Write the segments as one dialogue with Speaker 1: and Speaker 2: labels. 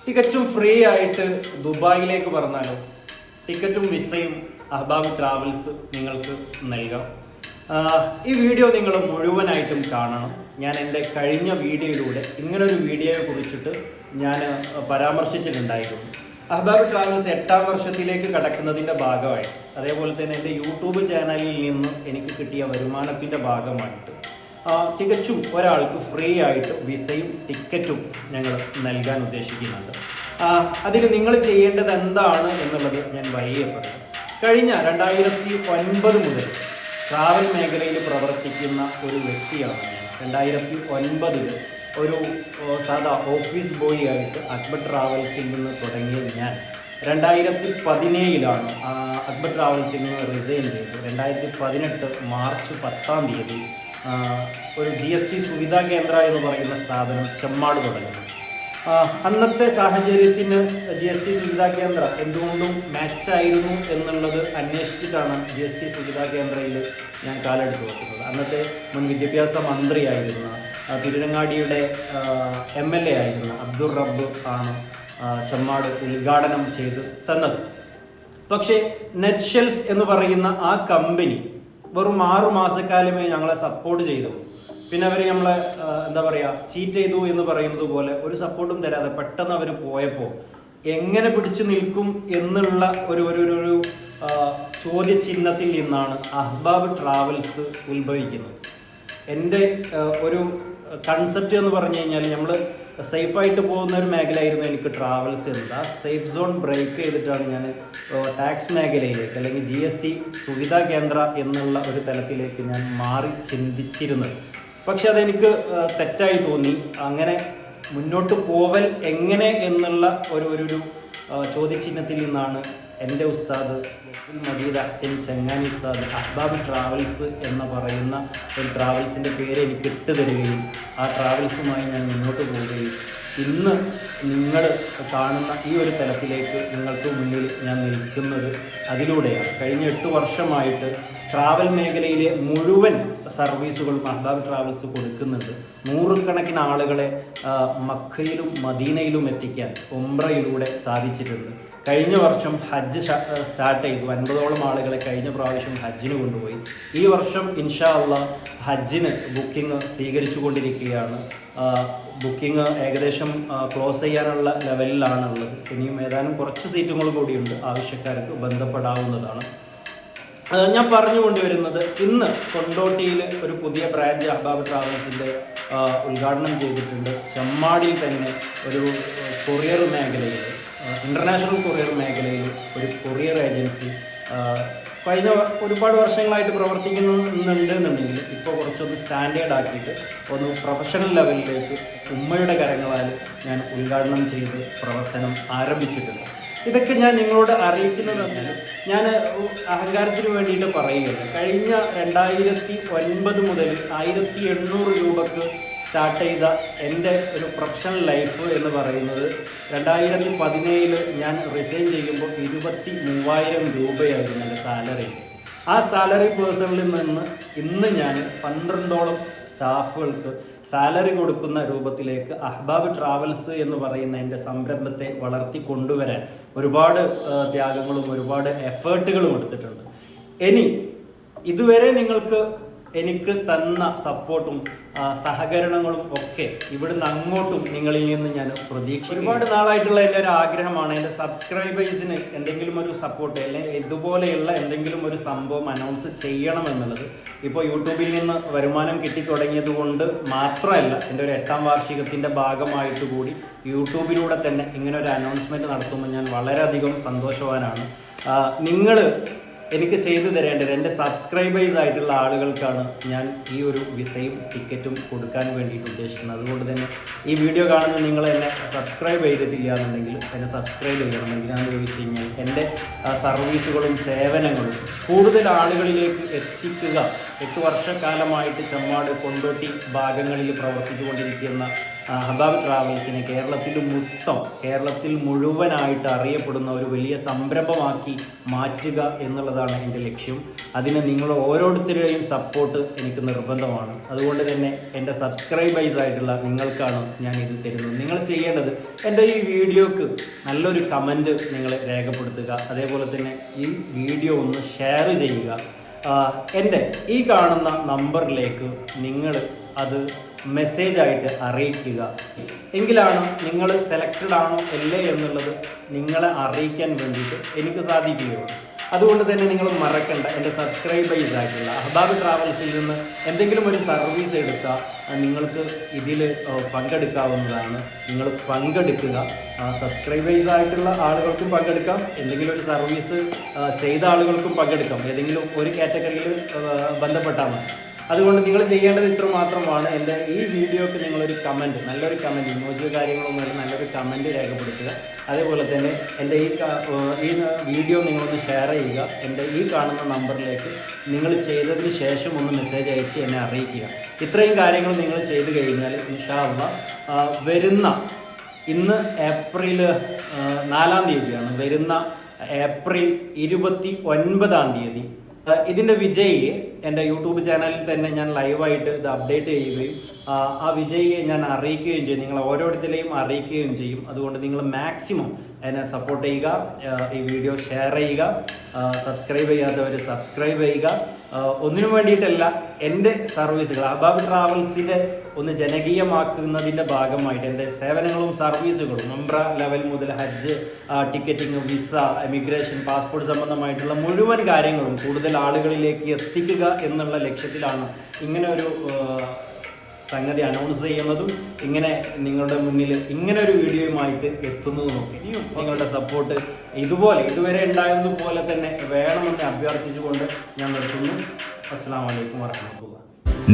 Speaker 1: തികച്ചും ഫ്രീ ആയിട്ട് ദുബായിലേക്ക് പറഞ്ഞാലോ? ടിക്കറ്റും വിസയും അഹ്ബാബ് ട്രാവൽസ് നിങ്ങൾക്ക് നൽകാം. ഈ വീഡിയോ നിങ്ങൾ മുഴുവനായിട്ടും കാണണം. ഞാൻ എൻ്റെ കഴിഞ്ഞ വീഡിയോയിലൂടെ ഇങ്ങനൊരു വീഡിയോയെ കുറിച്ചിട്ട് ഞാൻ പരാമർശിച്ചിട്ടുണ്ടായിരുന്നു. അഹ്ബാബ് ട്രാവൽസ് 8ാം വർഷത്തിലേക്ക് കടക്കുന്നതിൻ്റെ ഭാഗമായിട്ട്, അതേപോലെ തന്നെ എൻ്റെ യൂട്യൂബ് ചാനലിൽ നിന്ന് എനിക്ക് കിട്ടിയ വരുമാനത്തിൻ്റെ ഭാഗമായിട്ട് തികച്ചും ഒരാൾക്ക് ഫ്രീ ആയിട്ട് വിസയും ടിക്കറ്റും ഞങ്ങൾ നൽകാൻ ഉദ്ദേശിക്കുന്നുണ്ട്. അതിന് നിങ്ങൾ ചെയ്യേണ്ടത് എന്താണ് എന്നുള്ളത് ഞാൻ വഴിയെ പറയാം. കഴിഞ്ഞ 2009 മുതൽ ട്രാവൽ മേഖലയിൽ പ്രവർത്തിക്കുന്ന ഒരു വ്യക്തിയാണ് ഞാൻ. 2009 ഒരു സാധാ ഓഫീസ് ബോയ് ആയിട്ട് അക്ബർ ട്രാവൽസിൽ നിന്ന് തുടങ്ങിയ ഞാൻ 2017 അക്ബർ ട്രാവൽസിൽ നിന്ന് റിസൈൻ ചെയ്തു. 2018 മാർച്ച് 10-ാം തീയതി ഒരു GST സുവിധാ കേന്ദ്ര എന്ന് പറയുന്ന സ്ഥാപനം ചെമ്മാട് തുടങ്ങുന്നു. അന്നത്തെ സാഹചര്യത്തിന് GST സുവിധാ കേന്ദ്ര എന്തുകൊണ്ടും മാച്ചായിരുന്നു എന്നുള്ളത് അന്വേഷിച്ചിട്ടാണ് GST സുവിധാ കേന്ദ്രയിൽ ഞാൻ കാലെടുത്ത് വെക്കുന്നത്. അന്നത്തെ മുൻ വിദ്യാഭ്യാസ മന്ത്രിയായിരുന്ന തിരുരങ്ങാടിയുടെ MLA ആയിരുന്ന അബ്ദുൾ റബ്ബ് ആണ് ചെമ്മാട് ഉദ്ഘാടനം ചെയ്ത് തന്നത്. പക്ഷേ നെറ്റ്ഷെൽസ് എന്ന് പറയുന്ന ആ കമ്പനി വെറും 6 മാസക്കാലമേ ഞങ്ങളെ സപ്പോർട്ട് ചെയ്തു. പിന്നെ അവർ നമ്മളെ ചീറ്റ് ചെയ്തു എന്ന് പറയുന്നത് പോലെ ഒരു സപ്പോർട്ടും തരാതെ പെട്ടെന്ന് അവർ പോയപ്പോൾ എങ്ങനെ പിടിച്ചു നിൽക്കും എന്നുള്ള ഒരു ചോദ്യചിഹ്നത്തിൽ നിന്നാണ് അഹ്ബാബ് ട്രാവൽസ് ഉത്ഭവിക്കുന്നത്. എൻ്റെ ഒരു കൺസെപ്റ്റ് എന്ന് പറഞ്ഞു കഴിഞ്ഞാൽ, നമ്മൾ സേഫായിട്ട് പോകുന്ന ഒരു മേഖലയായിരുന്നു എനിക്ക് ട്രാവൽസ് എന്നത്. ആ സേഫ് സോൺ ബ്രേക്ക് ചെയ്തിട്ടാണ് ഞാൻ ടാക്സ് മേഖലയിലേക്ക്, അല്ലെങ്കിൽ GST സുവിധാ കേന്ദ്ര എന്നുള്ള ഒരു തലത്തിലേക്ക് ഞാൻ മാറി ചിന്തിച്ചിരുന്നത്. പക്ഷെ അതെനിക്ക് തെറ്റായി തോന്നി. അങ്ങനെ മുന്നോട്ട് പോവൽ എങ്ങനെ എന്നുള്ള ഒരു ചോദ്യചിഹ്നത്തിൽ നിന്നാണ് എൻ്റെ ഉസ്താദ് മജീദ് ഹസൻ ചങ്ങാനി ഉസ്താദ് അഹ്ബാബ് ട്രാവൽസ് എന്ന് പറയുന്ന ഒരു ട്രാവൽസിൻ്റെ പേര് എനിക്ക് ഇട്ട് തരികയും ആ ട്രാവൽസുമായി ഞാൻ മുന്നോട്ട് പോവുകയും ഇന്ന് നിങ്ങൾ കാണുന്ന ഈ ഒരു തലത്തിലേക്ക് നിങ്ങൾക്ക് മുന്നിൽ ഞാൻ നിൽക്കുന്നത് അതിലൂടെയാണ്. കഴിഞ്ഞ 8 വർഷമായിട്ട് ട്രാവൽ മേഖലയിലെ മുഴുവൻ സർവീസുകളും അഹ്ബാബ് ട്രാവൽസ് കൊടുക്കുന്നുണ്ട്. 100 കണക്കിന് ആളുകളെ മക്കയിലും മദീനയിലും എത്തിക്കാൻ ഉംറയിലൂടെ സാധിച്ചിട്ടുണ്ട്. കഴിഞ്ഞ വർഷം ഹജ്ജ് സ്റ്റാർട്ട് ചെയ്തു. 50ഓളം ആളുകളെ കഴിഞ്ഞ പ്രാവശ്യം ഹജ്ജിന് കൊണ്ടുപോയി. ഈ വർഷം ഇൻഷാ അള്ളാഹ് ഹജ്ജിന് ബുക്കിംഗ് സ്വീകരിച്ചു കൊണ്ടിരിക്കുകയാണ്. ബുക്കിംഗ് ഏകദേശം ക്ലോസ് ചെയ്യാനുള്ള ലെവലിലാണ് ഉള്ളത്. ഇനിയും ഏതാനും കുറച്ച് സീറ്റുകൾ കൂടിയുണ്ട്, ആവശ്യക്കാർക്ക് ബന്ധപ്പെടാവുന്നതാണ്. ഞാൻ പറഞ്ഞു കൊണ്ടുവരുന്നത്, ഇന്ന് കൊണ്ടോട്ടിയിൽ ഒരു പുതിയ ബ്രാഞ്ച് അഹ്ബാബ് ട്രാവൽസിൻ്റെ ഉദ്ഘാടനം ചെയ്തിട്ടുണ്ട്. ചെമ്മാടിൽ തന്നെ ഒരു കൊറിയർ മേഖലയിൽ, ഇൻ്റർനാഷണൽ കൊറിയർ മേഖലയിൽ ഒരു കൊറിയർ ഏജൻസി കഴിഞ്ഞ ഒരുപാട് വർഷങ്ങളായിട്ട് പ്രവർത്തിക്കുന്നുണ്ടെന്നുണ്ടെങ്കിൽ ഇപ്പോൾ കുറച്ചൊന്ന് സ്റ്റാൻഡേർഡ് ആക്കിയിട്ട് ഒന്ന് പ്രൊഫഷണൽ ലെവലിലേക്ക് ഉമ്മയുടെ കരങ്ങളാൽ ഞാൻ ഉദ്ഘാടനം ചെയ്ത് പ്രവർത്തനം ആരംഭിച്ചിട്ടുണ്ട്. ഇതൊക്കെ ഞാൻ നിങ്ങളോട് അറിയിക്കുന്നത് പറഞ്ഞാൽ ഞാൻ അഹങ്കാരത്തിന് വേണ്ടിയിട്ട് പറയുകയില്ല. കഴിഞ്ഞ 2009 മുതൽ 1800 രൂപക്ക് സ്റ്റാർട്ട് ചെയ്ത എൻ്റെ ഒരു പ്രൊഫഷണൽ ലൈഫ് എന്ന് പറയുന്നത് 2017 ഞാൻ റിസൈൻ ചെയ്യുമ്പോൾ 23,000 രൂപയായിരുന്നു എൻ്റെ സാലറി. ആ സാലറി പേഴ്സണിൽ നിന്ന് ഇന്ന് ഞാൻ 12ഓളം സ്റ്റാഫുകൾക്ക് സാലറി കൊടുക്കുന്ന രൂപത്തിലേക്ക് അഹ്ബാബ് ട്രാവൽസ് എന്ന് പറയുന്ന എൻ്റെ സംരംഭത്തെ വളർത്തി കൊണ്ടുവരാൻ ഒരുപാട് ത്യാഗങ്ങളും ഒരുപാട് എഫേർട്ടുകളും എടുത്തിട്ടുണ്ട്. ഇനി ഇതുവരെ നിങ്ങൾക്ക് എനിക്ക് തന്ന സപ്പോർട്ടും സഹകരണങ്ങളും ഒക്കെ ഇവിടുന്ന് അങ്ങോട്ടും നിങ്ങളിൽ നിന്ന് ഞാൻ പ്രതീക്ഷിക്കും. ഒരുപാട് നാളായിട്ടുള്ള എൻ്റെ ഒരു ആഗ്രഹമാണ് എൻ്റെ സബ്സ്ക്രൈബേഴ്സിന് എന്തെങ്കിലും ഒരു സപ്പോർട്ട്, അല്ലെങ്കിൽ ഇതുപോലെയുള്ള എന്തെങ്കിലും ഒരു സംഭവം അനൗൺസ് ചെയ്യണമെന്നുള്ളത്. ഇപ്പോൾ യൂട്യൂബിൽ നിന്ന് വരുമാനം കിട്ടിത്തുടങ്ങിയത് കൊണ്ട് മാത്രമല്ല, എൻ്റെ ഒരു 8ാം വാർഷികത്തിൻ്റെ ഭാഗമായിട്ട് കൂടി യൂട്യൂബിലൂടെ തന്നെ ഇങ്ങനെ ഒരു അനൗൺസ്മെൻറ്റ് നടത്തുമ്പോൾ ഞാൻ വളരെയധികം സന്തോഷവാനാണ്. നിങ്ങൾ എനിക്ക് ചെയ്തു തരേണ്ടത്, എൻ്റെ സബ്സ്ക്രൈബേഴ്സ് ആയിട്ടുള്ള ആളുകൾക്കാണ് ഞാൻ ഈ ഒരു വിസയും ടിക്കറ്റും കൊടുക്കാൻ വേണ്ടിയിട്ട് ഉദ്ദേശിക്കുന്നത്. അതുകൊണ്ട് തന്നെ ഈ വീഡിയോ കാണുന്ന നിങ്ങൾ എന്നെ സബ്സ്ക്രൈബ് ചെയ്തിട്ടില്ല എന്നുണ്ടെങ്കിൽ എന്നെ സബ്സ്ക്രൈബ് ചെയ്യണം. എന്തിനാണെന്ന് ചോദിച്ചു കഴിഞ്ഞാൽ എൻ്റെ സർവീസുകളും സേവനങ്ങളും കൂടുതൽ ആളുകളിലേക്ക് എത്തിക്കുക. 8 വർഷക്കാലമായിട്ട് ചെമ്മാട് കൊണ്ടോട്ടി ഭാഗങ്ങളിൽ പ്രവർത്തിച്ചുകൊണ്ടിരിക്കുന്ന അഹ്ബാബ് ട്രാവൽസിനെ കേരളത്തിൽ മുഴുവനായിട്ട് അറിയപ്പെടുന്ന ഒരു വലിയ സംരംഭമാക്കി മാറ്റുക എന്നുള്ളതാണ് എൻ്റെ ലക്ഷ്യം. അതിന് നിങ്ങൾ ഓരോരുത്തരുടെയും സപ്പോർട്ട് എനിക്ക് നിർബന്ധമാണ്. അതുകൊണ്ട് തന്നെ എൻ്റെ സബ്സ്ക്രൈബേഴ്സ് ആയിട്ടുള്ള നിങ്ങൾക്കാണ് ഞാൻ ഇത് തരുന്നത്. നിങ്ങൾ ചെയ്യേണ്ടത് എൻ്റെ ഈ വീഡിയോക്ക് നല്ലൊരു കമൻറ്റ് നിങ്ങൾ രേഖപ്പെടുത്തുക. അതേപോലെ തന്നെ ഈ വീഡിയോ ഒന്ന് ഷെയർ ചെയ്യുക. എൻ്റെ ഈ കാണുന്ന നമ്പറിലേക്ക് നിങ്ങൾ അത് മെസ്സേജായിട്ട് അറിയിക്കുക. എങ്കിലാണ് നിങ്ങൾ സെലക്റ്റഡ് ആണോ അല്ലേ എന്നുള്ളത് നിങ്ങളെ അറിയിക്കാൻ വേണ്ടിയിട്ട് എനിക്ക് സാധിക്കുകയുള്ളൂ. അതുകൊണ്ട് തന്നെ നിങ്ങൾ മറക്കണ്ട, എൻ്റെ സബ്സ്ക്രൈബേഴ്സ് ആയിട്ടുള്ള അഹ്ബാബ് ട്രാവൽസിൽ നിന്ന് എന്തെങ്കിലും ഒരു സർവീസ് എടുത്താൽ നിങ്ങൾക്ക് ഇതിൽ പങ്കെടുക്കാവുന്നതാണ്. നിങ്ങൾ പങ്കെടുക്കുക. സബ്സ്ക്രൈബേഴ്സ് ആയിട്ടുള്ള ആളുകൾക്കും പങ്കെടുക്കാം, എന്തെങ്കിലും ഒരു സർവീസ് ചെയ്ത ആളുകൾക്കും പങ്കെടുക്കാം. ഏതെങ്കിലും ഒരു കാറ്റഗറിയിൽ ബന്ധപ്പെട്ടാൽ മതി. അതുകൊണ്ട് നിങ്ങൾ ചെയ്യേണ്ടത് ഇത്ര മാത്രമാണ്. എൻ്റെ ഈ വീഡിയോക്ക് നിങ്ങളൊരു കമൻറ്റ്, നല്ലൊരു കമൻറ്റ്, ഇമോജിയോ കാര്യങ്ങളൊന്നുമില്ല, നല്ലൊരു കമൻറ്റ് രേഖപ്പെടുത്തുക. അതേപോലെ തന്നെ എൻ്റെ ഈ വീഡിയോ നിങ്ങളൊന്ന് ഷെയർ ചെയ്യുക. എൻ്റെ ഈ കാണുന്ന നമ്പറിലേക്ക് നിങ്ങൾ ചെയ്തതിന് ശേഷം ഒന്ന് മെസ്സേജ് അയച്ച് എന്നെ അറിയിക്കുക. ഇത്രയും കാര്യങ്ങൾ നിങ്ങൾ ചെയ്ത് കഴിഞ്ഞാൽ ഇൻഷാ അല്ലാഹ് ഇന്ന് ഏപ്രിൽ 4-ാം തീയതിയാണ്. വരുന്ന ഏപ്രിൽ 29-ാം തീയതി ഇതിൻ്റെ വിജയിയെ എൻ്റെ യൂട്യൂബ് ചാനലിൽ തന്നെ ഞാൻ ലൈവായിട്ട് ഇത് അപ്ഡേറ്റ് ചെയ്യുകയും ആ വിജയിയെ ഞാൻ അറിയിക്കുകയും ചെയ്യും. നിങ്ങൾ ഓരോരുത്തരെയും അറിയിക്കുകയും ചെയ്യും. അതുകൊണ്ട് നിങ്ങൾ മാക്സിമം എന്നെ സപ്പോർട്ട് ചെയ്യുക. ഈ വീഡിയോ ഷെയർ ചെയ്യുക. സബ്സ്ക്രൈബ് ചെയ്യാത്തവർ സബ്സ്ക്രൈബ് ചെയ്യുക. ഒന്നിനു വേണ്ടിയിട്ടല്ല, എൻ്റെ സർവീസുകൾ അഹ്ബാബ് ട്രാവൽസിനെ ഒന്ന് ജനകീയമാക്കുന്നതിൻ്റെ ഭാഗമായിട്ട് എൻ്റെ സേവനങ്ങളും സർവീസുകളും ഉംറ ലെവൽ മുതൽ ഹജ്ജ്, ടിക്കറ്റിംഗ്, വിസ, എമിഗ്രേഷൻ, പാസ്പോർട്ട് സംബന്ധമായിട്ടുള്ള മുഴുവൻ കാര്യങ്ങളും കൂടുതൽ ആളുകളിലേക്ക് എത്തിക്കുക എന്നുള്ള ലക്ഷ്യത്തിലാണ് ഇങ്ങനെ ഒരു സംഗതി അനൗൺസ് ചെയ്യുന്നതും ഇങ്ങനെ നിങ്ങളുടെ മുന്നിൽ ഇങ്ങനെ ഒരു വീഡിയോയുമായിട്ട് എത്തുന്നതും. ഇനിയും നിങ്ങളുടെ സപ്പോർട്ട് ഇതുവരെ ഉണ്ടായതുപോലെ തന്നെ വേണമെന്ന് അഭ്യർത്ഥിച്ചുകൊണ്ട് ഞാൻ നിർത്തുന്നു. അസ്സലാമു അലൈക്കും വറഹ്മത്തുള്ളാഹി.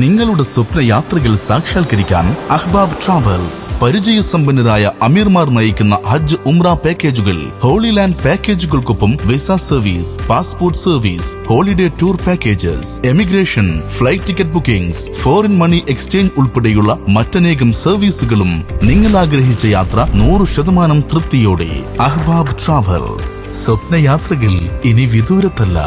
Speaker 2: നിങ്ങളുടെ സ്വപ്ന യാത്രകൾ സാക്ഷാത്കരിക്കാൻ അഹ്ബാബ് ട്രാവൽസ് പരിചയസമ്പന്നരായ അമീർമാർ നയിക്കുന്ന ഹജ്ജ് ഉംറ പാക്കേജുകൾ, ഹോളി ലാൻഡ് പാക്കേജുകൾക്കൊപ്പം visa service, passport service, holiday tour packages, emigration, flight ticket bookings, foreign money exchange ഉൾപ്പെടെയുള്ള മറ്റനേകം സർവീസുകളും. നിങ്ങൾ ആഗ്രഹിച്ച യാത്ര 100% തൃപ്തിയോടെ. അഹ്ബാബ് ട്രാവൽസ്. സ്വപ്നയാത്രകൾ ഇനി വിദൂരത്തല്ല.